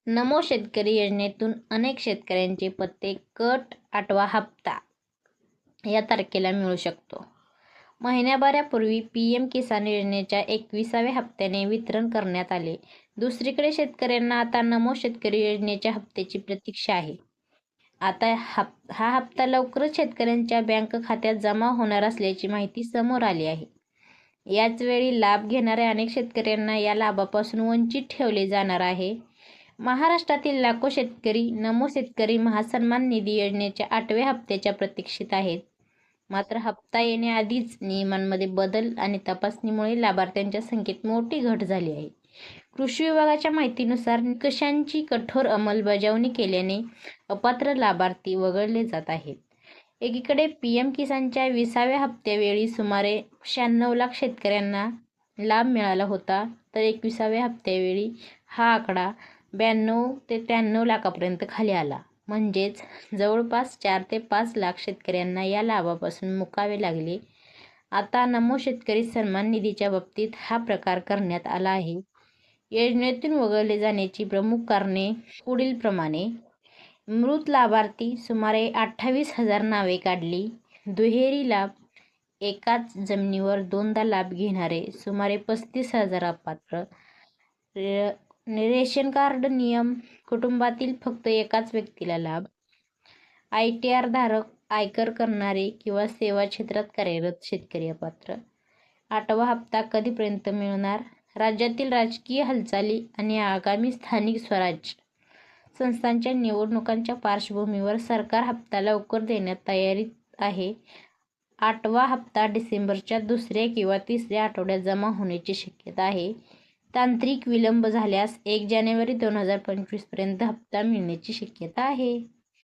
नमो शेतकरी योजनेतून अनेक शेतकऱ्यांचे पत्ते गट 8वा हप्ता या तारखेला मिळू शकतो. महिन्याभरापूर्वी पीएम किसान योजनेच्या 21व्या हप्त्याने वितरण करण्यात आले. दुसरीकडे शेतकऱ्यांना आता नमो शेतकरी योजनेच्या हप्त्याची प्रतीक्षा आहे. आता हा हप्ता लवकरच शेतकऱ्यांच्या बँक खात्यात जमा होणार असल्याची माहिती समोर आली आहे. याचवेळी लाभ घेणाऱ्या अनेक शेतकऱ्यांना या लाभापासून वंचित ठेवले जाणार आहे. महाराष्ट्रातील लाखो शेतकरी नमो शेतकरी महासन्मान निधी योजनेच्या 8व्या हप्त्याच्या प्रतीक्षेत आहेत. मात्र हप्ता येण्याआधीच नियमांमध्ये बदल आणि तपासणीमुळे लाभार्थ्यांच्या संख्येत मोठी घट झाली आहे. कृषी विभागाच्या माहितीनुसार निकषांची कठोर अंमलबजावणी केल्याने अपात्र लाभार्थी वगळले जात आहेत. एकीकडे पीएम किसानच्या 20व्या हप्त्यावेळी सुमारे 96 लाख शेतकऱ्यांना लाभ मिळाला होता, तर 21व्या हप्त्यावेळी हा आकडा 92 ते 93 लाखापर्यंत खाली आला. म्हणजेच जवळपास 4 ते 5 लाख शेतकऱ्यांना या लाभापासून मुकावे लागले. आता नमो शेतकरी सन्मान निधीच्या बाबतीत हा प्रकार करण्यात आला आहे. योजनेतून वगळले जाण्याची प्रमुख कारणे पुढीलप्रमाणे: मृत लाभार्थी सुमारे 28,000 नावे काढली. दुहेरी लाभ: एकाच जमिनीवर दोनदा लाभ घेणारे सुमारे 35,000 अपात्र. रेशन कार्ड नियम: कुटुंबातील फक्त एकाच व्यक्तीला लाभ. ITR धारक, आयकर करणारे किंवा सेवा क्षेत्रात कार्यरत शेतकरी अपात्र. 8वा हप्ता कधीपर्यंत मिळणार? राज्यातील राजकीय हालचाली आणि आगामी स्थानिक स्वराज्य संस्थांच्या निवडणुकांच्या पार्श्वभूमीवर सरकार हप्ता लवकर देण्यात तयारीत आहे. 8वा हप्ता डिसेंबरच्या 2ऱ्या किंवा 3ऱ्या आठवड्यात जमा होण्याची शक्यता आहे. तांत्रिक विलंब झाल्यास 1 जानेवारी 2025 पर्यंत हप्ता मिळण्याची शक्यता आहे.